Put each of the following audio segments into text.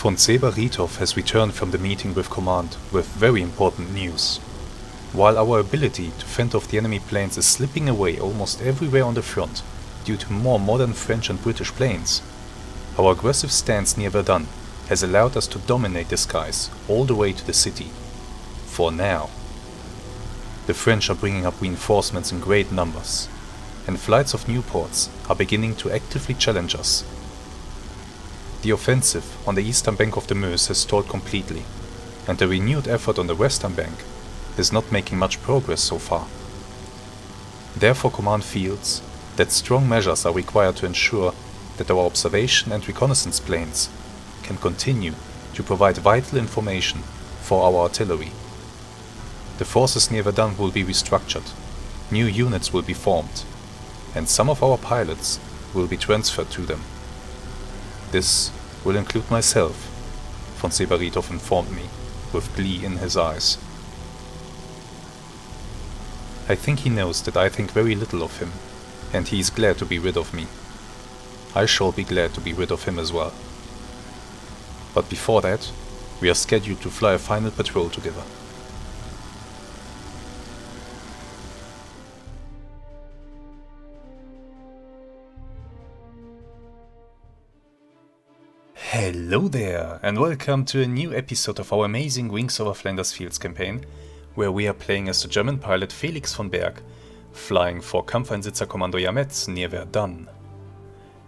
Von Sebaritov has returned from the meeting with command with very important news. While our ability to fend off the enemy planes is slipping away almost everywhere on the front due to more modern French and British planes, our aggressive stance near Verdun has allowed us to dominate the skies all the way to the city. For now. The French are bringing up reinforcements in great numbers, and flights of Nieuports are beginning to actively challenge us. The offensive on the eastern bank of the Meuse has stalled completely, and the renewed effort on the western bank is not making much progress so far. Therefore, command feels that strong measures are required to ensure that our observation and reconnaissance planes can continue to provide vital information for our artillery. The forces near Verdun will be restructured, new units will be formed, and some of our pilots will be transferred to them. This will include myself, von Sebaritov informed me, with glee in his eyes. I think he knows that I think very little of him, and he is glad to be rid of me. I shall be glad to be rid of him as well. But before that, we are scheduled to fly a final patrol together. Hello there, and welcome to a new episode of our amazing Wings Over Flanders Fields campaign, where we are playing as the German pilot Felix von Berg, flying for Kampfeinsitzerkommando Yametz near Verdun.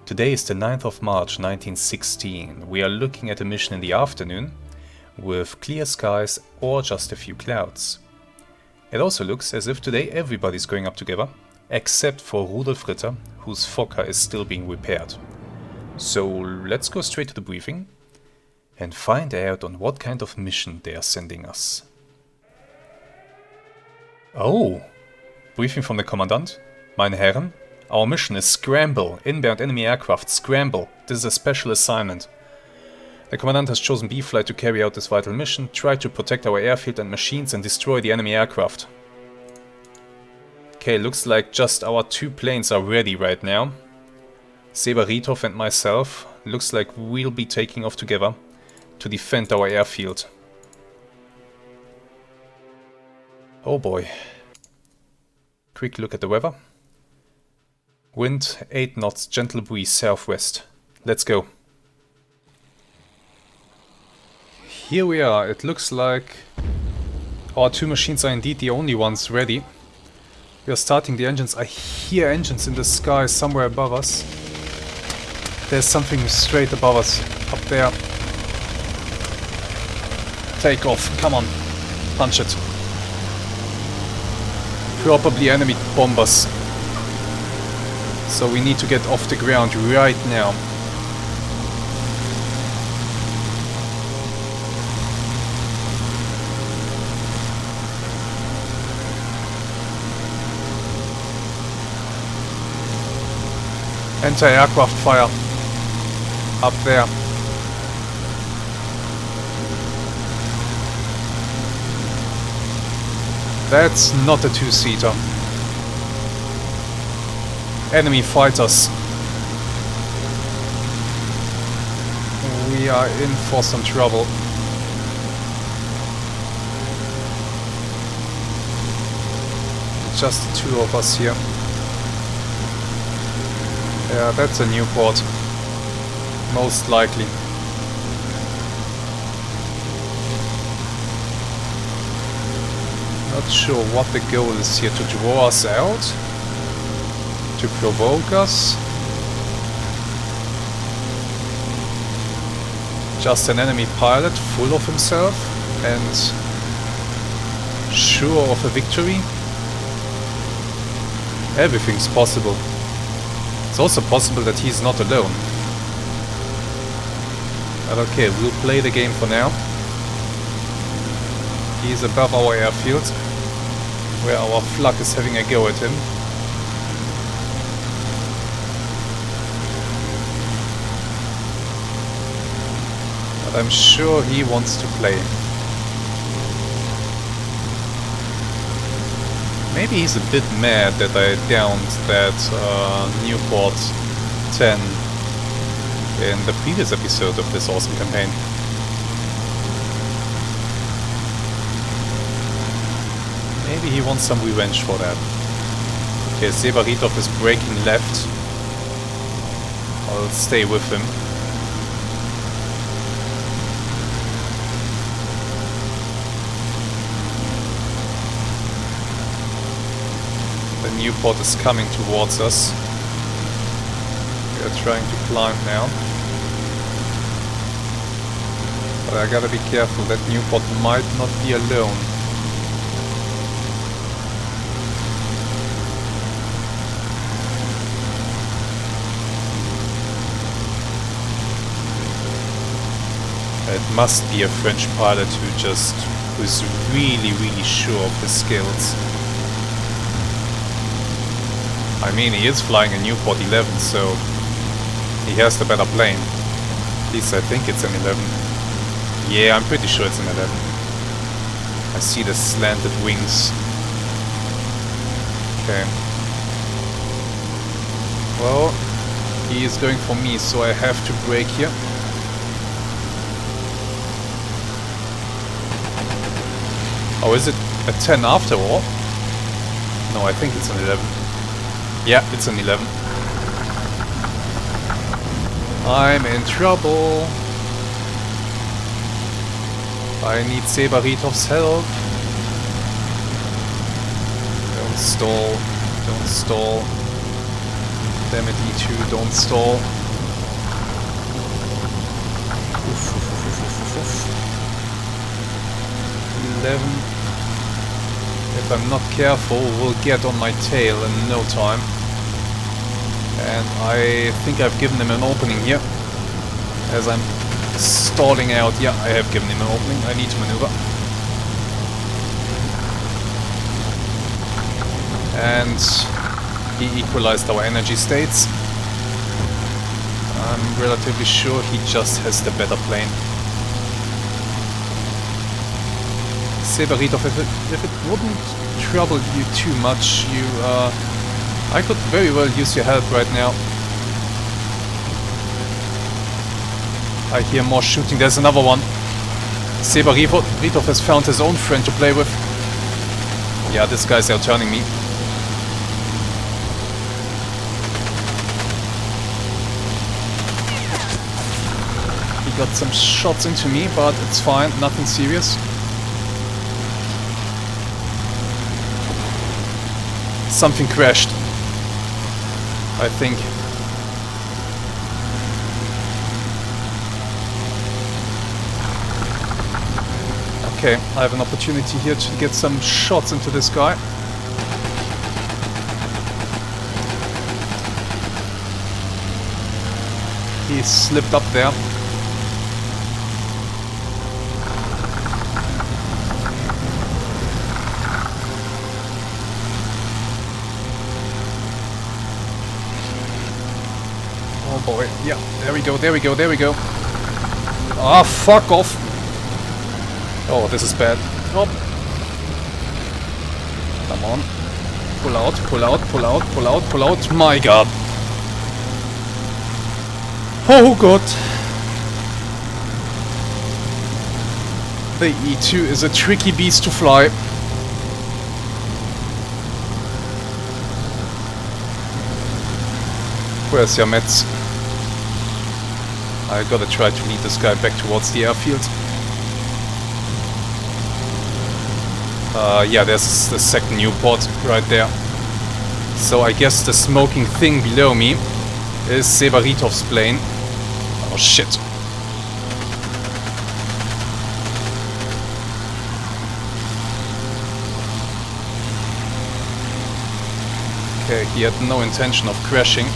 Today is the 9th of March 1916. We are looking at a mission in the afternoon, with clear skies or just a few clouds. It also looks as if today everybody's going up together, except for Rudolf Ritter, whose Fokker is still being repaired. So let's go straight to the briefing and find out on what kind of mission they are sending us. Oh, briefing from the Commandant. Meine Herren, our mission is scramble, inbound enemy aircraft, scramble. This is a special assignment. The Commandant has chosen B-Flight to carry out this vital mission, try to protect our airfield and machines and destroy the enemy aircraft. Okay, looks like just our two planes are ready right now. Sebaritov and myself, looks like we'll be taking off together to defend our airfield. Oh boy. Quick look at the weather. Wind 8 knots, gentle breeze southwest. Let's go. Here we are. It looks like our two machines are indeed the only ones ready. We are starting the engines. I hear engines in the sky somewhere above us. There's something straight above us, up there. Take off, come on, punch it. Probably enemy bombers. So we need to get off the ground right now. Anti-aircraft fire. Up there. That's not a two-seater. Enemy fighters. We are in for some trouble. Just the two of us here. Yeah, that's a Nieuport. Most likely. Not sure what the goal is here, to draw us out? To provoke us? Just an enemy pilot full of himself and sure of a victory? Everything's possible. It's also possible that he's not alone. But okay, we'll play the game for now. He's above our airfield, where our flak is having a go at him. But I'm sure he wants to play. Maybe he's a bit mad that I downed that Nieuport 10 in the previous episode of this awesome campaign. Maybe he wants some revenge for that. Okay, Sebaritov is braking left. I'll stay with him. The Newport is coming towards us. We are trying to climb now. But I gotta be careful, that Newport might not be alone. It must be a French pilot who's really sure of his skills. I mean, he is flying a Newport 11, so he has the better plane. At least I think it's an 11. Yeah, I'm pretty sure it's an 11. I see the slanted wings. Okay. Well, he is going for me, so I have to brake here. Oh, is it a 10 after all? No, I think it's an 11. Yeah, it's an 11. I'm in trouble. I need Sebaritov's help. Don't stall. Don't stall. Damn it, E2, don't stall. Oof, oof, oof, oof, oof, oof. 11. If I'm not careful, we'll get on my tail in no time. And I think I've given him an opening here. As I'm stalling out. Yeah, I have given him an opening. I need to maneuver. And he equalized our energy states. I'm relatively sure he just has the better plane. Sebaritov, if it wouldn't trouble you too much, I could very well use your help right now. I hear more shooting. There's another one. Sebaritov has found his own friend to play with. Yeah, this guy's outturning me. He got some shots into me, but it's fine. Nothing serious. Something crashed, I think. Okay, I have an opportunity here to get some shots into this guy. He slipped up there. Oh boy, yeah, there we go, there we go, there we go. Ah, fuck off. Oh, this is bad. Oh. Come on. Pull out, pull out, pull out, pull out, pull out. My god. Oh god. The E2 is a tricky beast to fly. Where's your Metz? I gotta try to lead this guy back towards the airfield. Yeah, there's the second Newport right there. So I guess the smoking thing below me is Sebaritov's plane. Oh shit. Okay, he had no intention of crashing,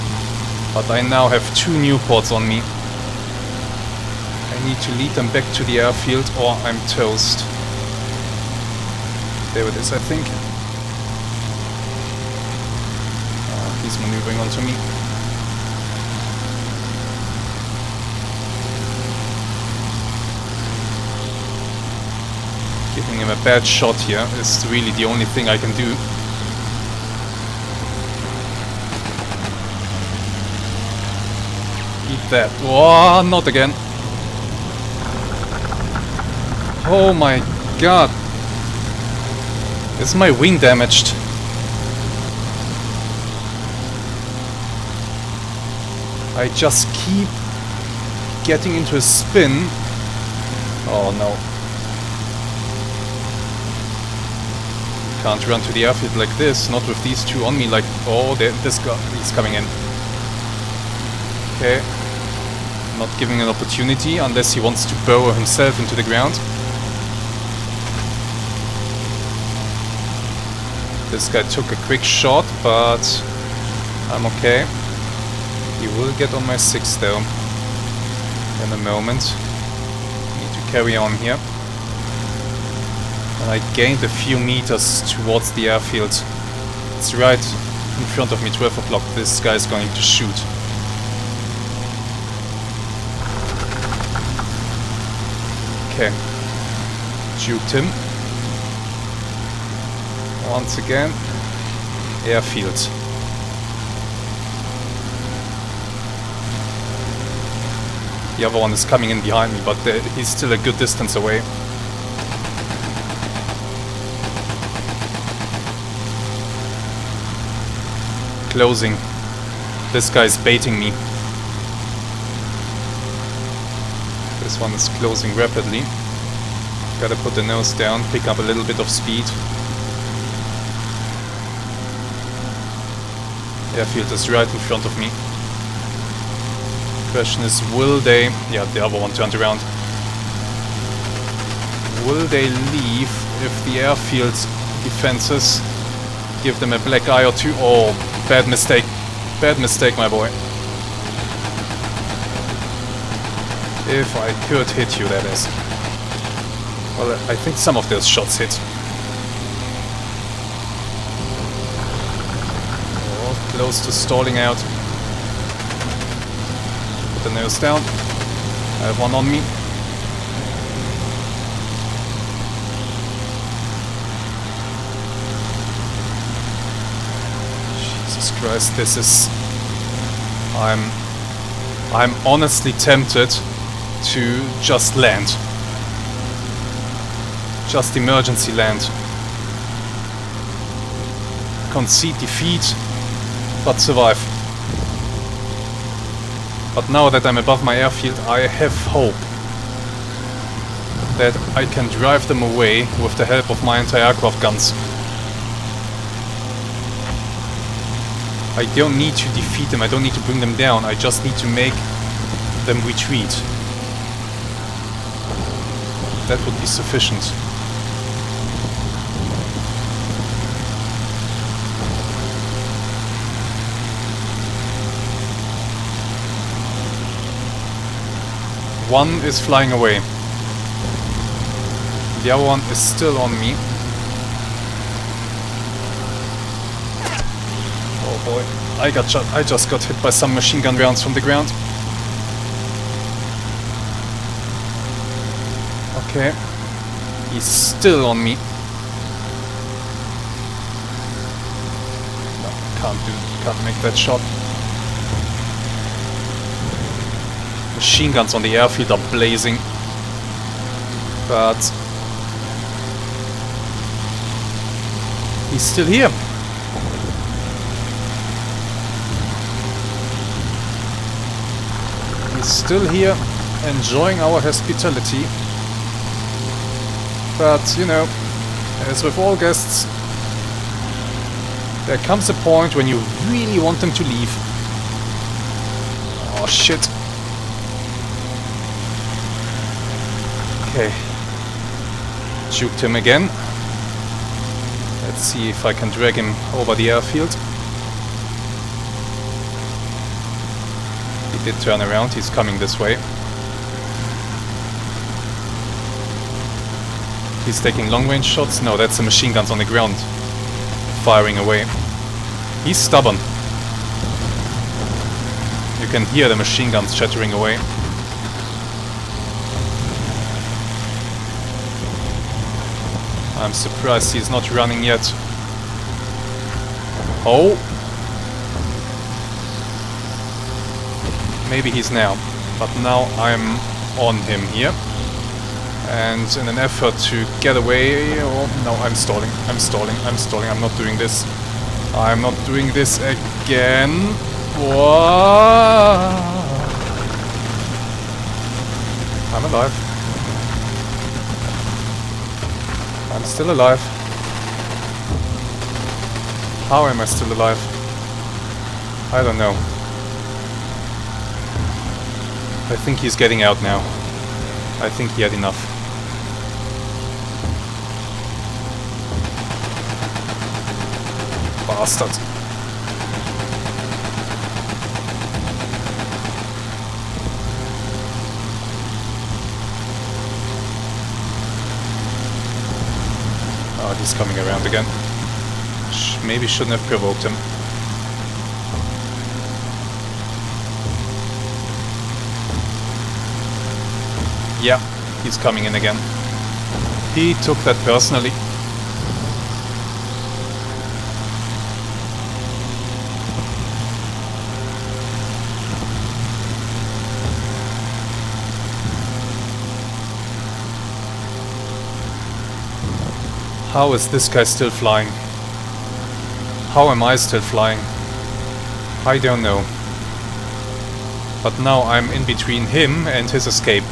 but I now have two Newports on me. I need to lead them back to the airfield or I'm toast. There it is, I think. He's maneuvering onto me. Giving him a bad shot here is really the only thing I can do. Eat that. Oh, not again. Oh my god. Is my wing damaged? I just keep getting into a spin. Oh no. Can't run to the airfield like this, not with these two on me, like... Oh, this guy, he's coming in. Okay. Not giving an opportunity, unless he wants to burrow himself into the ground. This guy took a quick shot, but I'm okay. He will get on my 6 though. In a moment. Need to carry on here. And I gained a few meters towards the airfield. It's right in front of me, 12 o'clock. This guy is going to shoot. Okay. Juked him. Once again. Airfield. The other one is coming in behind me, but he's still a good distance away. Closing. This guy is baiting me. This one is closing rapidly. Gotta put the nose down, pick up a little bit of speed. Airfield is right in front of me. Question is, will they... Yeah, the other one turned around. Will they leave if the airfield defenses give them a black eye or two? Oh, bad mistake. Bad mistake, my boy. If I could hit you, that is. Well, I think some of those shots hit. Oh, close to stalling out. Put the nose down. I have one on me. Jesus Christ, this is... I'm honestly tempted to just land. Just emergency land. Concede defeat, but survive. But now that I'm above my airfield, I have hope that I can drive them away with the help of my anti-aircraft guns. I don't need to defeat them, I don't need to bring them down, I just need to make them retreat. That would be sufficient. One is flying away. The other one is still on me. Oh boy, I just got hit by some machine gun rounds from the ground. Okay. He's still on me. No, can't make that shot. Machine guns on the airfield are blazing. But he's still here. He's still here, enjoying our hospitality. But, you know, as with all guests, there comes a point when you really want them to leave. Oh shit. Okay. Juked him again. Let's see if I can drag him over the airfield. He did turn around, he's coming this way. He's taking long-range shots. No, that's the machine guns on the ground firing away. He's stubborn. You can hear the machine guns shattering away. I'm surprised he's not running yet. Oh! Maybe he's now. But now I'm on him here. And in an effort to get away... Oh, no, I'm stalling. I'm stalling. I'm stalling. I'm not doing this. I'm not doing this again. Whoa. I'm alive. I'm still alive. How am I still alive? I don't know. I think he's getting out now. I think he had enough. Bastard. Oh, he's coming around again. Maybe shouldn't have provoked him. Yeah, he's coming in again. He took that personally. How is this guy still flying? How am I still flying? I don't know. But now I'm in between him and his escape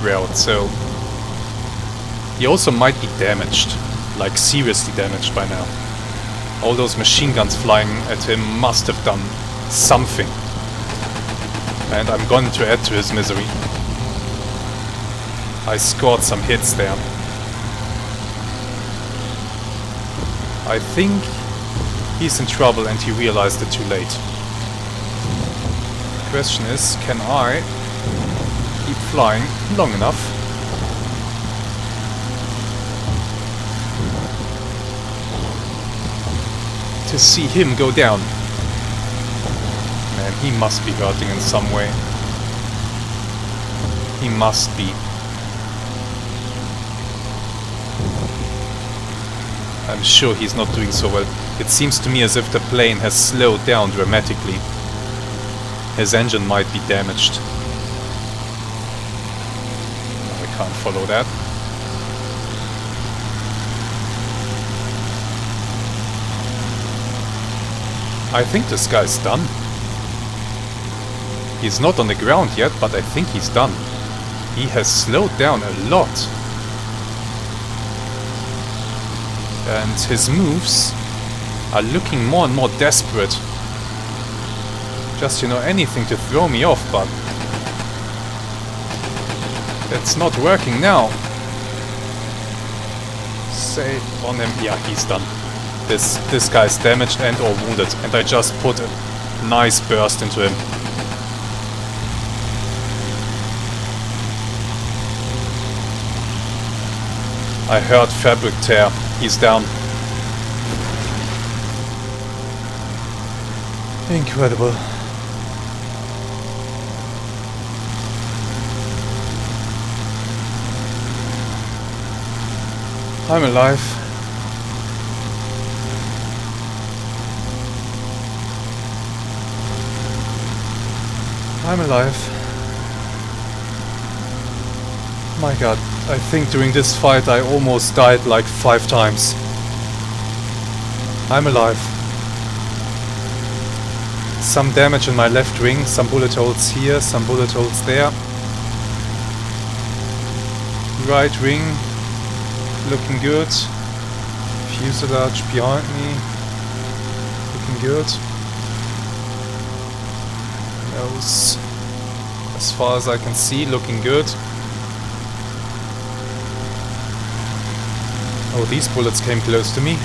route, so... He also might be damaged. Like, seriously damaged by now. All those machine guns flying at him must have done something. And I'm going to add to his misery. I scored some hits there. I think he's in trouble and he realized it too late. The question is, can I keep flying long enough to see him go down? Man, he must be hurting in some way. He must be. I'm sure he's not doing so well. It seems to me as if the plane has slowed down dramatically. His engine might be damaged. I can't follow that. I think this guy's done. He's not on the ground yet, but I think he's done. He has slowed down a lot. And his moves are looking more and more desperate. Just, you know, anything to throw me off, but it's not working now. Save on him. Yeah, he's done. This guy's damaged and or wounded, and I just put a nice burst into him. I heard fabric tear. He's down. Incredible. I'm alive. I'm alive. My god. I think during this fight I almost died like 5 times. I'm alive. Some damage in my left wing, some bullet holes here, some bullet holes there. Right wing, looking good. Fuselage behind me, looking good. Nose, as far as I can see, looking good. Oh, these bullets came close to me.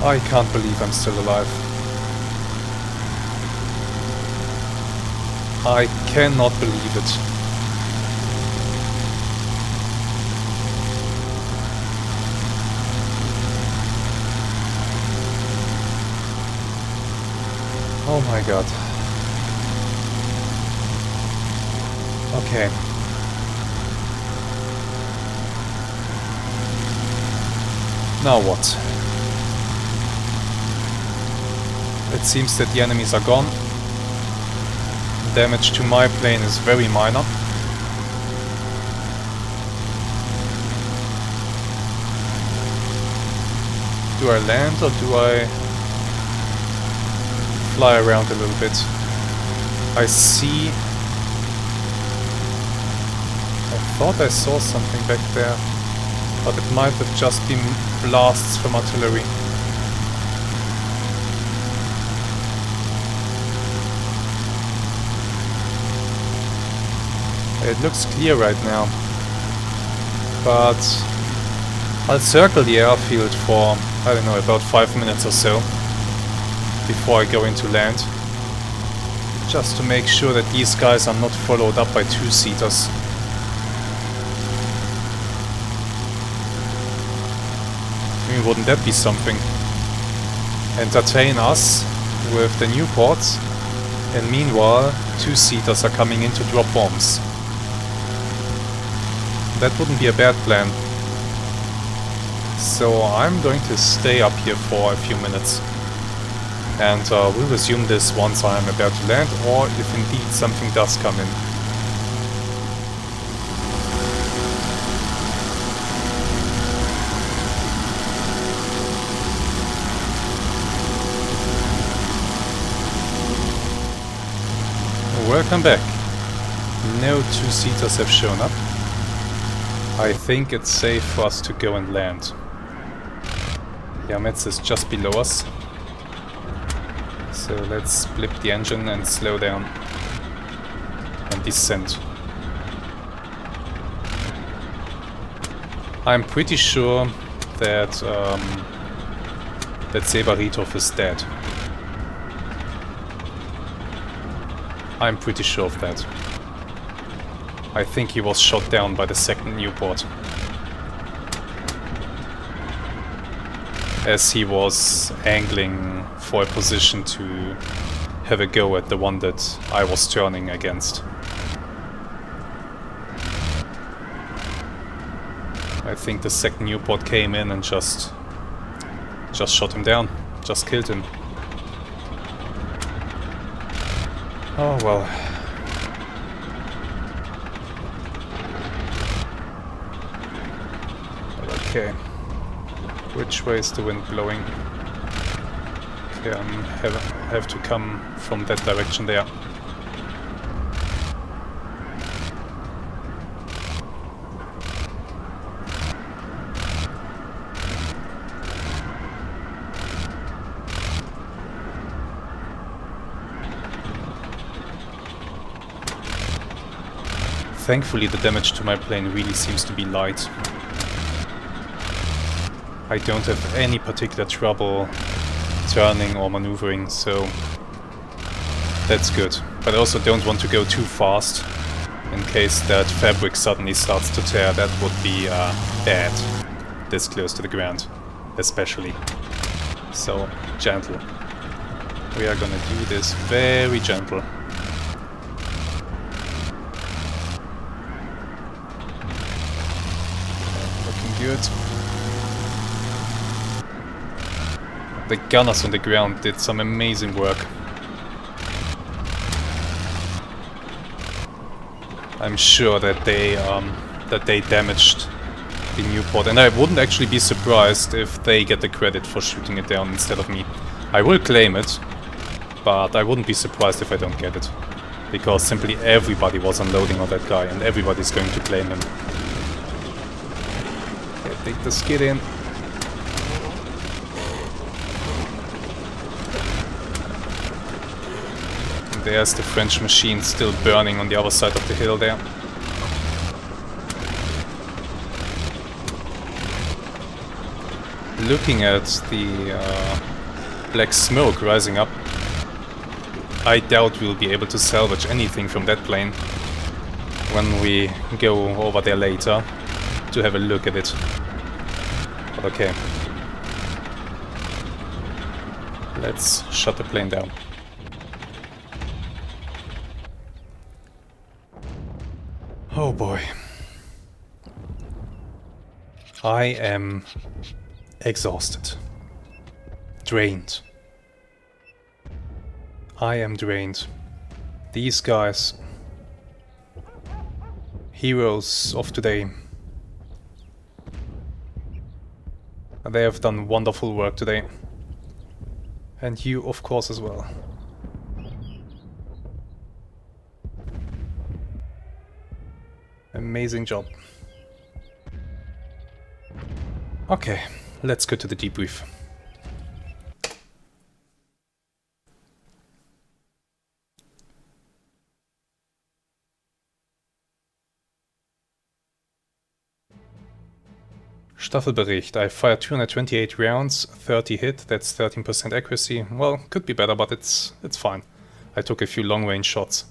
I can't believe I'm still alive. I cannot believe it. Oh my god. Okay. Now what? It seems that the enemies are gone. Damage to my plane is very minor. Do I land or do I fly around a little bit? I see... I thought I saw something back there, but it might have just been blasts from artillery. It looks clear right now, but I'll circle the airfield for, I don't know, about 5 minutes or so before I go into land, just to make sure that these guys are not followed up by two-seaters. I mean, wouldn't that be something? Entertain us with the Newports, and meanwhile two-seaters are coming in to drop bombs. That wouldn't be a bad plan. So I'm going to stay up here for a few minutes. And we'll resume this once I'm about to land, or if indeed something does come in. Welcome back. No two-seaters have shown up. I think it's safe for us to go and land. Metz is just below us. So let's blip the engine and slow down. And descend. I'm pretty sure that that Sebaritov is dead. I'm pretty sure of that. I think he was shot down by the second Newport, as he was angling for a position to have a go at the one that I was turning against. I think the second Newport came in and just shot him down, just killed him. Oh well. Okay. Which way is the wind blowing? Okay, I have to come from that direction there. Thankfully, the damage to my plane really seems to be light. I don't have any particular trouble turning or maneuvering, so that's good. But I also don't want to go too fast, in case that fabric suddenly starts to tear. That would be bad, this close to the ground, especially. So, gentle. We are gonna do this very gentle. Looking good. The gunners on the ground did some amazing work. I'm sure that they damaged the Newport, and I wouldn't actually be surprised if they get the credit for shooting it down instead of me. I will claim it, but I wouldn't be surprised if I don't get it, because simply everybody was unloading on that guy, and everybody's going to claim him. Okay, take the skid in. There's the French machine still burning on the other side of the hill there. Looking at the black smoke rising up, I doubt we'll be able to salvage anything from that plane when we go over there later to have a look at it. But okay. Let's shut the plane down. Oh boy. I am exhausted. Drained. I am drained. These guys, heroes of today, they have done wonderful work today. And you, of course, as well. Amazing job. Okay, let's go to the debrief. Staffelbericht. I fired 228 rounds, 30 hit, that's 13% accuracy. Well, could be better, but it's fine. I took a few long-range shots.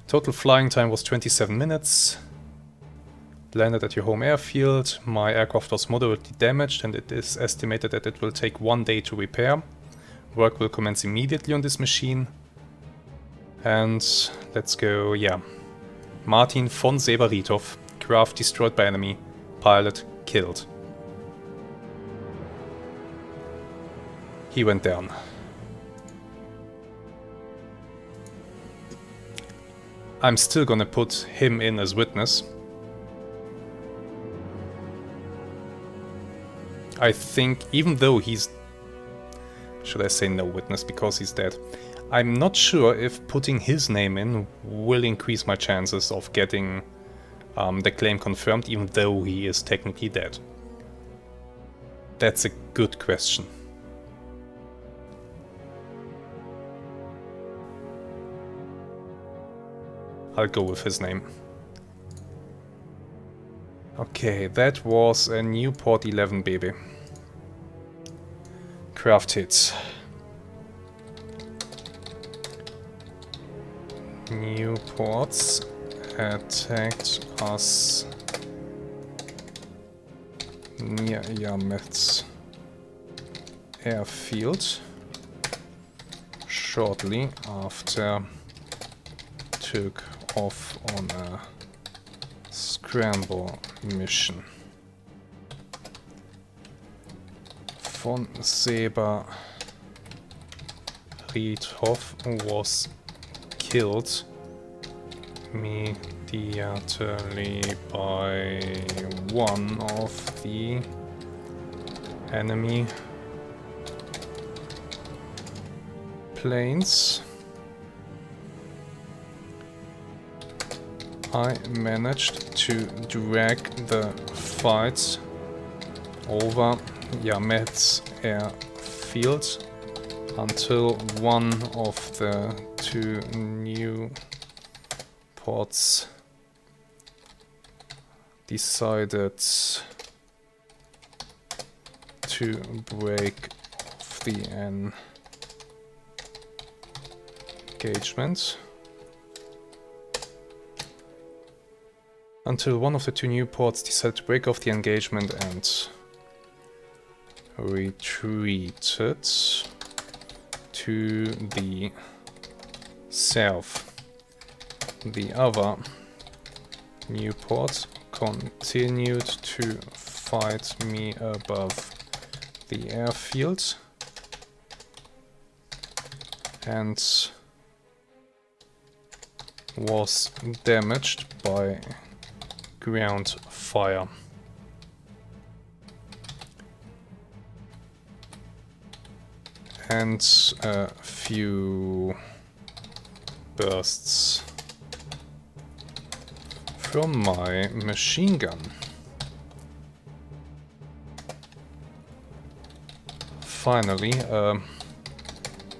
Total flying time was 27 minutes. Landed at your home airfield. My aircraft was moderately damaged and it is estimated that it will take 1 day to repair. Work will commence immediately on this machine. And let's go, yeah. Martin von Seberitov. Craft destroyed by enemy. Pilot killed. He went down. I'm still gonna put him in as witness. I think, even though he's... Should I say no witness because he's dead? I'm not sure if putting his name in will increase my chances of getting the claim confirmed, even though he is technically dead. That's a good question. I'll go with his name. Okay, that was a Newport 11 baby. Craft hits. Newports attacked us near Yamet's airfield shortly after took off on a scramble mission. Von Seberitov was killed immediately by one of the enemy planes. I managed to drag the fight over Yamet's airfield until one of the two new ports decided to break off the engagement. Until one of the two new ports decided to break off the engagement and retreated to the south. The other new port continued to fight me above the airfield and was damaged by ground fire. And a few bursts from my machine gun. Finally, a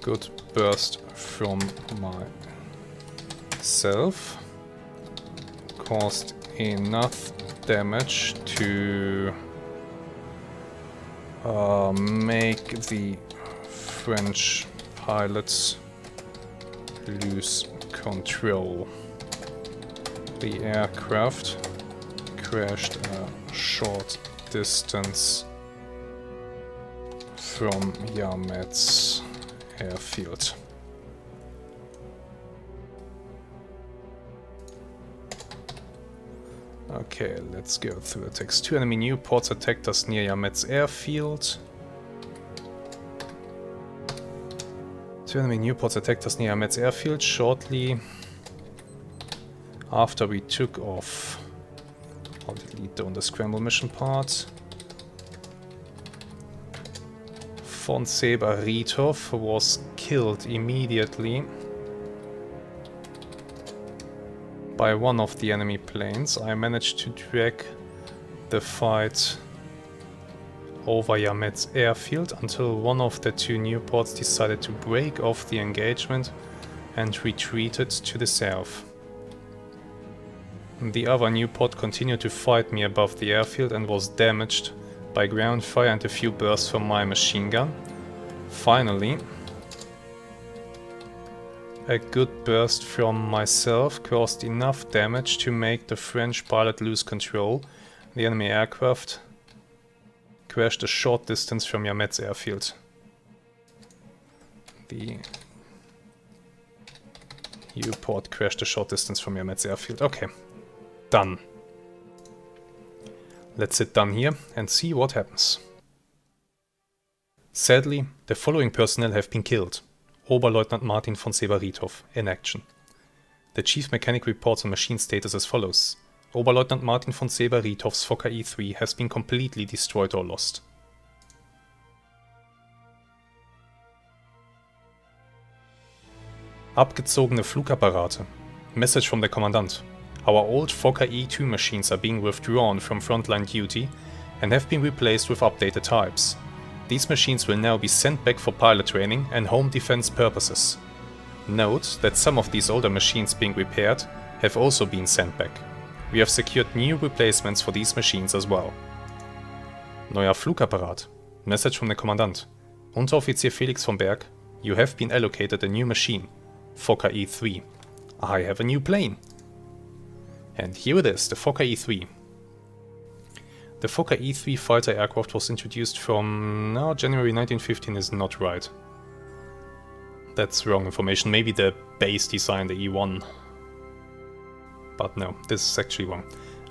good burst from myself caused enough damage to make the French pilots lose control. The aircraft crashed a short distance from Yamet's airfield. Okay, let's go through the text. Two enemy new ports attacked us near Yamet's airfield. Two enemy Nieuports attacked us near Metz airfield shortly after we took off. I'll delete down the scramble mission part. Von Seber-Riedhoff was killed immediately by one of the enemy planes. I managed to drag the fight over Yamet's airfield until one of the two Nieuports decided to break off the engagement and retreated to the south. The other Nieuport continued to fight me above the airfield and was damaged by ground fire and a few bursts from my machine gun. Finally, a good burst from myself caused enough damage to make the French pilot lose control. The enemy aircraft crashed a short distance from Yamet's airfield. The Nieuport crashed a short distance from Yamet's airfield. Okay, done. Let's sit down here and see what happens. Sadly, the following personnel have been killed. Oberleutnant Martin von Seber-Riedhoff, in action. The chief mechanic reports on machine status as follows. Oberleutnant Martin von Seber-Riedhoff's Fokker E3 has been completely destroyed or lost. Abgezogene Flugapparate. Message from the Commandant. Our old Fokker E2 machines are being withdrawn from frontline duty and have been replaced with updated types. These machines will now be sent back for pilot training and home defense purposes. Note that some of these older machines being repaired have also been sent back. We have secured new replacements for these machines as well. Neuer Flugapparat. Message from the Commandant. Unteroffizier Felix von Berg, you have been allocated a new machine. Fokker E3. I have a new plane. And here it is, the Fokker E3. The Fokker E3 fighter aircraft was introduced from... no, January 1915 is not right. That's wrong information. Maybe the base design, the E1. But no, this is actually wrong.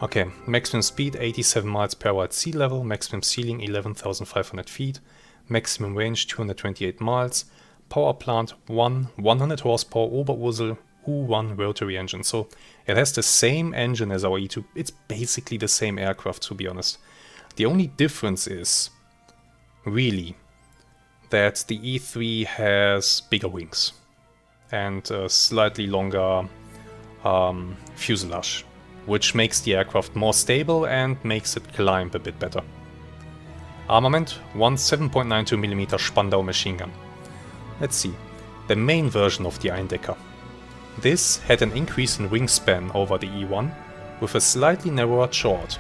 Okay, maximum speed 87 miles per hour at sea level, maximum ceiling 11,500 feet, maximum range 228 miles, power plant 100 horsepower Oberursel U1 rotary engine. So it has the same engine as our E2. It's basically the same aircraft, to be honest. The only difference is, really, that the E3 has bigger wings and a slightly longer fuselage, which makes the aircraft more stable and makes it climb a bit better. Armament, one 7.92mm Spandau machine gun. Let's see, the main version of the Eindecker. This had an increase in wingspan over the E1, with a slightly narrower chord.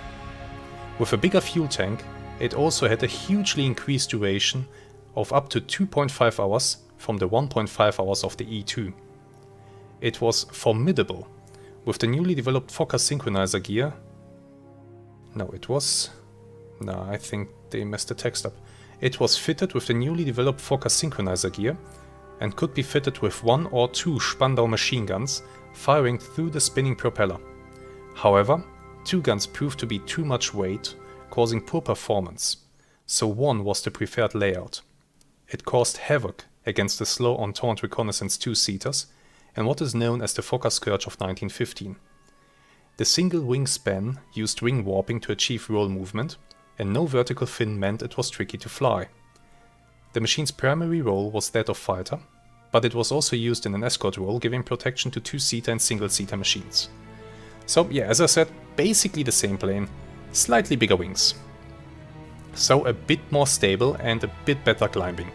With a bigger fuel tank, it also had a hugely increased duration of up to 2.5 hours from the 1.5 hours of the E2. It was formidable, with the newly developed Fokker synchronizer gear. I think they messed the text up. It was fitted with the newly developed Fokker synchronizer gear and could be fitted with 1 or 2 Spandau machine guns firing through the spinning propeller. However, 2 guns proved to be too much weight, causing poor performance, so 1 was the preferred layout. It caused havoc against the slow Entente reconnaissance 2-seaters and what is known as the Fokker Scourge of 1915. The single wingspan used wing warping to achieve roll movement, and no vertical fin meant it was tricky to fly. The machine's primary role was that of fighter, but it was also used in an escort role, giving protection to 2-seater and single-seater machines. So yeah, as I said, basically the same plane, slightly bigger wings. So a bit more stable and a bit better climbing.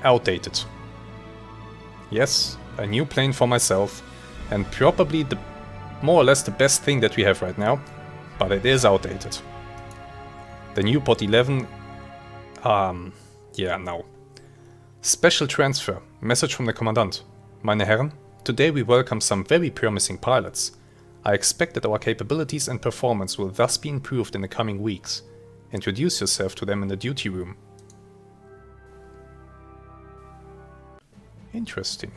Outdated. Yes, a new plane for myself, and probably the more or less the best thing that we have right now, but it is outdated. The Nieuport 11... no. Special transfer. Message from the Commandant. Meine Herren, today we welcome some very promising pilots. I expect that our capabilities and performance will thus be improved in the coming weeks. Introduce yourself to them in the duty room. Interesting.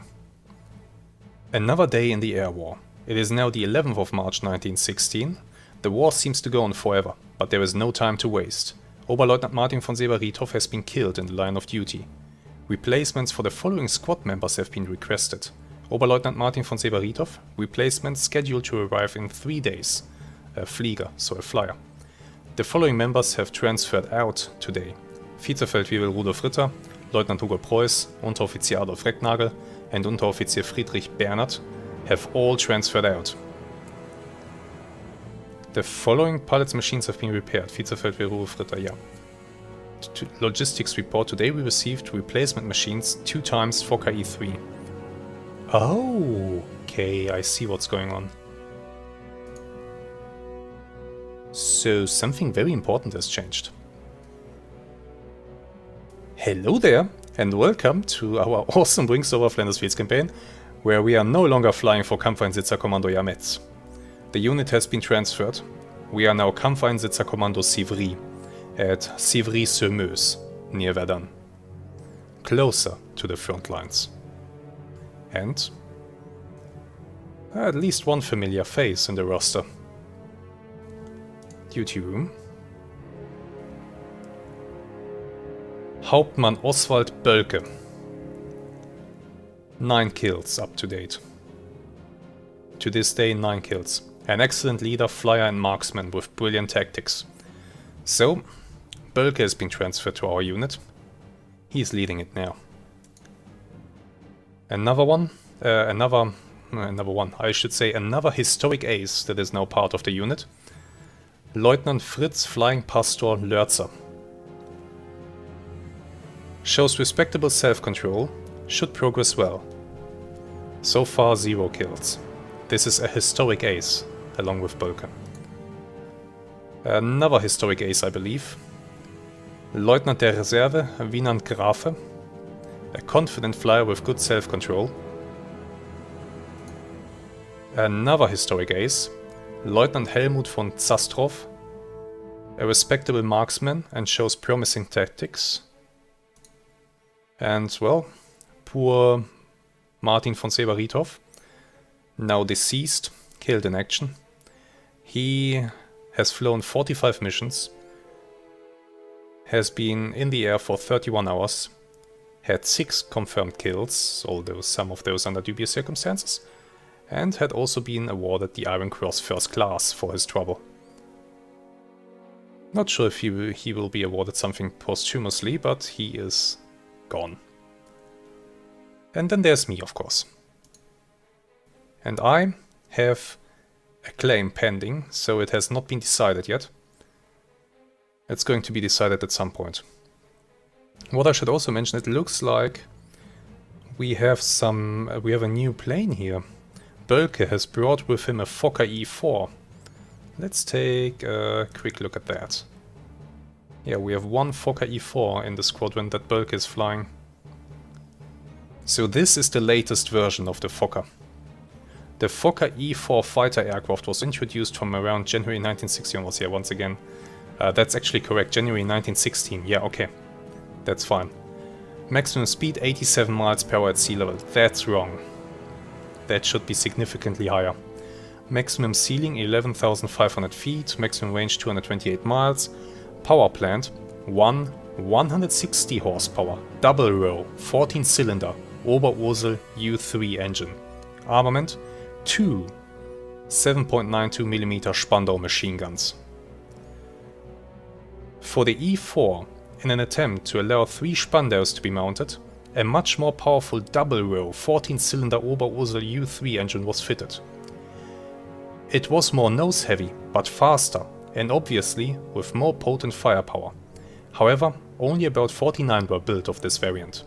Another day in the air war. It is now the 11th of March 1916. The war seems to go on forever, but there is no time to waste. Oberleutnant Martin von Seber-Riedhoff has been killed in the line of duty. Replacements for the following squad members have been requested. Oberleutnant Martin von Severitov, replacement scheduled to arrive in 3 days. A Flieger, so a flyer. The following members have transferred out today. Vizefeldwebel Rudolf Ritter, Leutnant Hugo Preuß, Unteroffizier Adolf Recknagel, and Unteroffizier Friedrich Bernhard have all transferred out. The following pilots' machines have been repaired. Vizefeldwebel Rudolf Ritter, yeah. Logistics report. Today we received replacement machines 2 times Fokker E3. Oh, okay, I see what's going on. So something very important has changed. Hello there, and welcome to our awesome Wings Over Flanders Fields campaign, where we are no longer flying for Kampfeinsitzer-Kommando Jametz. The unit has been transferred. We are now Kampfeinsitzer-Kommando Sivry at Sivry-sur-Meuse, near Verdun. Closer to the front lines. And at least one familiar face in the roster. Duty room. Hauptmann Oswald Bölke. 9 kills up to date. To this day, 9 kills. An excellent leader, flyer and marksman with brilliant tactics. So, Bölke has been transferred to our unit. He's leading it now. Another one, another historic ace that is now part of the unit. Lieutenant Fritz Flying Pastor Lörzer. Shows respectable self-control, should progress well. So far 0 kills. This is a historic ace, along with Bölke. Another historic ace, I believe. Lieutenant der Reserve, Wienand Grafe. A confident flyer with good self-control. Another historic ace. Lieutenant Helmut von Zastrov. A respectable marksman and shows promising tactics. And, well, poor Martin von Severitov, now deceased, killed in action. He has flown 45 missions, has been in the air for 31 hours, had 6 confirmed kills, although some of those under dubious circumstances, and had also been awarded the Iron Cross First Class for his trouble. Not sure if he will be awarded something posthumously, but he is gone. And then there's me, of course. And I have a claim pending, so it has not been decided yet. It's going to be decided at some point. What I should also mention, it looks like we have a new plane here. Bölke has brought with him a Fokker E4. Let's take a quick look at that. Yeah, we have one Fokker E4 in the squadron that Bölke is flying. So this is the latest version of the Fokker. The Fokker E4 fighter aircraft was introduced from around January 1960 onwards. Yeah, once again. That's actually correct, January 1916. Yeah, okay. That's fine. Maximum speed 87 miles per hour at sea level. That's wrong. That should be significantly higher. Maximum ceiling 11,500 feet, maximum range 228 miles. Power plant 160 horsepower, double row, 14 cylinder, Oberursel U3 engine. Armament 2 7.92mm Spandau machine guns. For the E4, in an attempt to allow 3 Spandaus to be mounted, a much more powerful double row 14 cylinder Oberursel U3 engine was fitted. It was more nose heavy, but faster, and obviously with more potent firepower. However, only about 49 were built of this variant.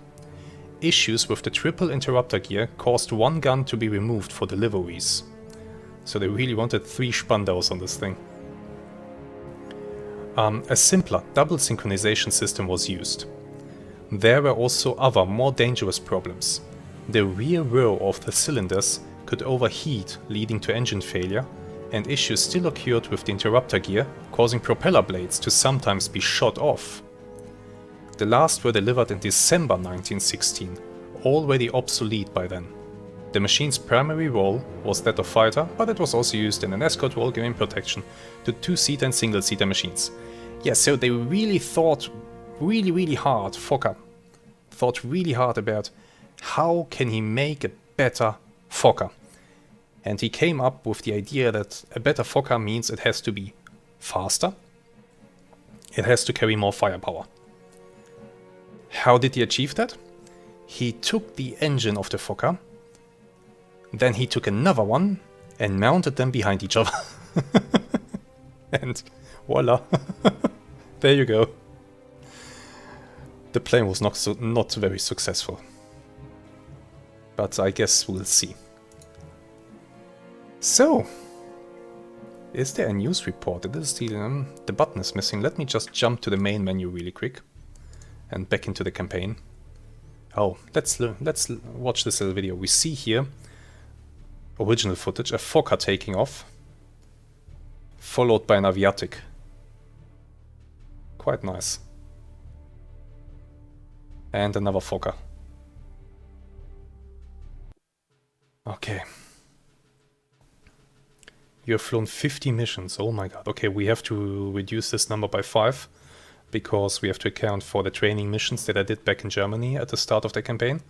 Issues with the triple interrupter gear caused one gun to be removed for deliveries. So they really wanted 3 Spandaus on this thing. A simpler double synchronization system was used. There were also other more dangerous problems. The rear row of the cylinders could overheat, leading to engine failure, and issues still occurred with the interrupter gear, causing propeller blades to sometimes be shot off. The last were delivered in December 1916, already obsolete by then. The machine's primary role was that of fighter, but it was also used in an escort role giving protection to 2-seater and single-seater machines. Yeah, so they really thought really hard, Fokker thought really hard about how can he make a better Fokker. And he came up with the idea that a better Fokker means it has to be faster, it has to carry more firepower. How did he achieve that? He took the engine of the Fokker, then he took another one and mounted them behind each other. And voila, there you go. The plane was not very successful, but I guess we'll see. So, is there a news report? It is the button is missing. Let me just jump to the main menu really quick and back into the campaign. Oh, let's watch this little video. We see here original footage, a Fokker taking off, followed by an aviatic. Quite nice. And another Fokker. Okay. You have flown 50 missions. Oh my god. Okay, we have to reduce this number by 5 because we have to account for the training missions that I did back in Germany at the start of the campaign.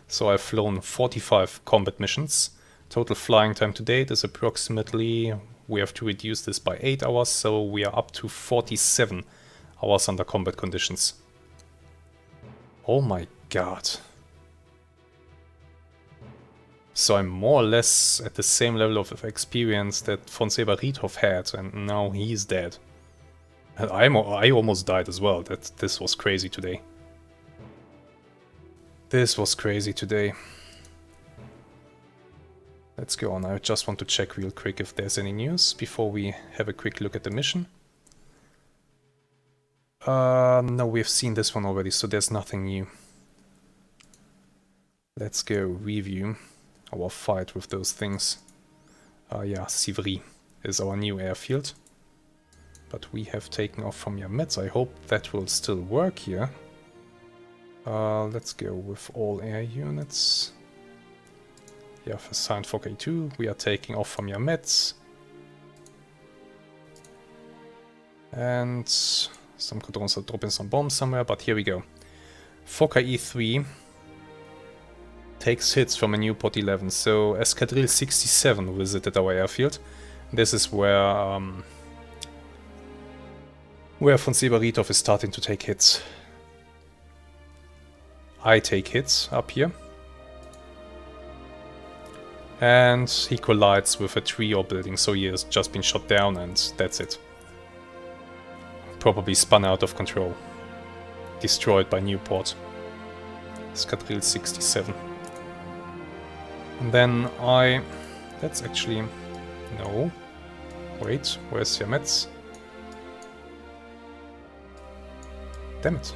So I've flown 45 combat missions. Total flying time to date is approximately, we have to reduce this by 8 hours, so we are up to 47 hours under combat conditions. Oh my god. So I'm more or less at the same level of experience that von Severitov had, and now he's dead. And I almost died as well. This was crazy today. This was crazy today. Let's go on. I just want to check real quick if there's any news before we have a quick look at the mission. No, we've seen this one already, so there's nothing new. Let's go review our fight with those things. Yeah, Sivry is our new airfield. But we have taken off from Yametz. I hope that will still work here. Let's go with all air units. We have assigned Fokker 2. We are taking off from Yametz. And some drones are dropping some bombs somewhere, but here we go. Fokker E3 takes hits from a Newport 11. So Escadrille 67 visited our airfield. This is where von Severitov is starting to take hits. I take hits up here. And he collides with a tree or building, so he has just been shot down and that's it. Probably spun out of control. Destroyed by Newport. Escadrille 67. And then that's actually... No. Wait, where's Yametz? Damn it.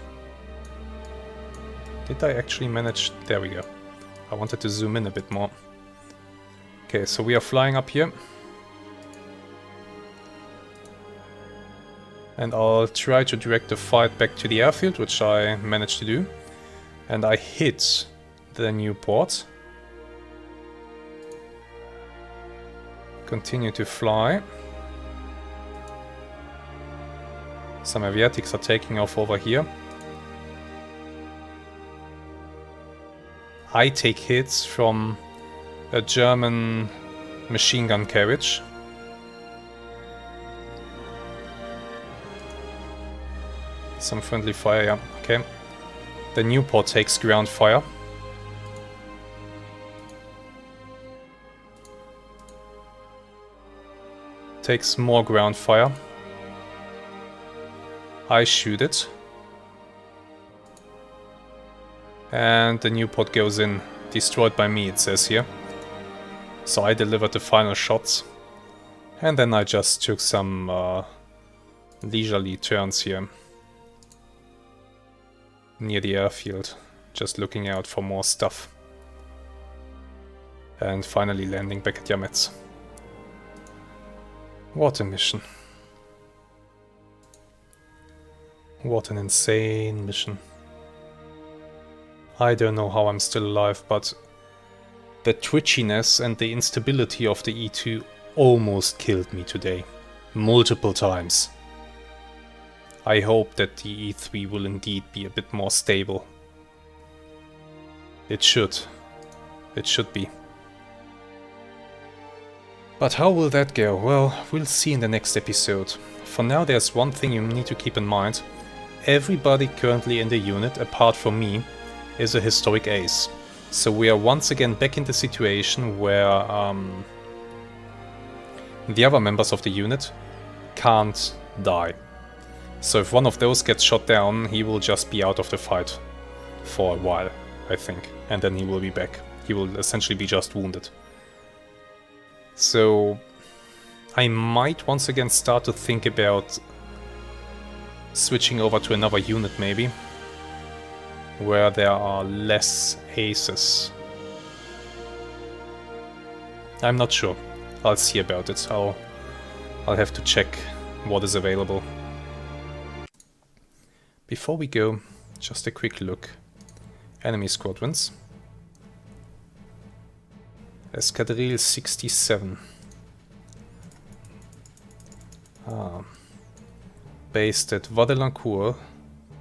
Did I actually manage... There we go. I wanted to zoom in a bit more. Okay, so we are flying up here. And I'll try to direct the fight back to the airfield, which I managed to do. And I hit the Newport. Continue to fly. Some aviatics are taking off over here. I take hits from a German machine gun carriage. Some friendly fire, yeah, okay. The Newport takes ground fire. Takes more ground fire. I shoot it. And the Newport goes in. Destroyed by me, it says here. So I delivered the final shots. And then I just took some leisurely turns here. Near the airfield. Just looking out for more stuff. And finally landing back at Yametz. What a mission. What an insane mission. I don't know how I'm still alive, but the twitchiness and the instability of the E2 almost killed me today. Multiple times. I hope that the E3 will indeed be a bit more stable. It should. It should be. But how will that go? Well, we'll see in the next episode. For now, there's one thing you need to keep in mind. Everybody currently in the unit, apart from me, is a historic ace. So we are once again back in the situation where the other members of the unit can't die. So if one of those gets shot down, he will just be out of the fight for a while, I think. And then he will be back. He will essentially be just wounded. So I might once again start to think about switching over to another unit maybe, where there are less aces. I'm not sure. I'll see about it. I'll have to check what is available. Before we go, just a quick look. Enemy squadrons. Escadrille 67. Based at Vadelancourt,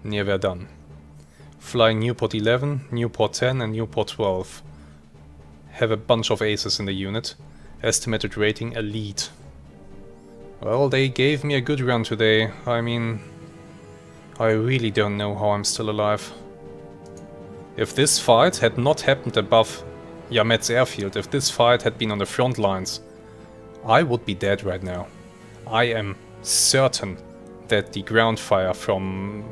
near Verdun. Flying Newport 11, Newport 10 and Newport 12. Have a bunch of aces in the unit. Estimated rating elite. Well, they gave me a good run today. I mean, I really don't know how I'm still alive. If this fight had not happened above Yamet's airfield, if this fight had been on the front lines, I would be dead right now. I am certain that the ground fire from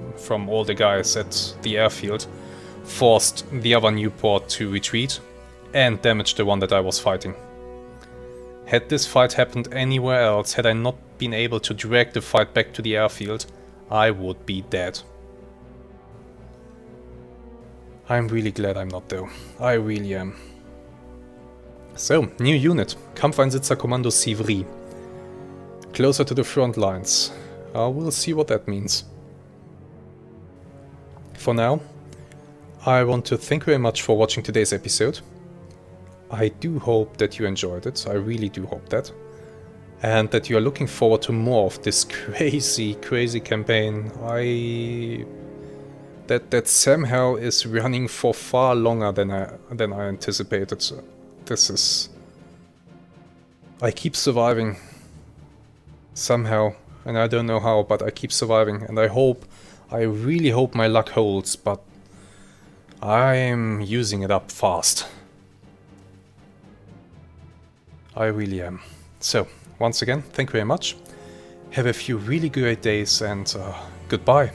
all the guys at the airfield forced the other Newport to retreat and damaged the one that I was fighting. Had this fight happened anywhere else, had I not been able to drag the fight back to the airfield, I would be dead. I'm really glad I'm not though. I really am. So, new unit. Kampfeinsitzer-Kommando Sivry. Closer to the front lines. We'll see what that means. For now, I want to thank you very much for watching today's episode. I do hope that you enjoyed it. I really do hope that. And that you are looking forward to more of this crazy campaign. That somehow is running for far longer than I anticipated. So this is... I keep surviving. Somehow. And I don't know how, but I keep surviving. And I really hope my luck holds, but I'm using it up fast. I really am. So, once again, thank you very much. Have a few really great days and goodbye.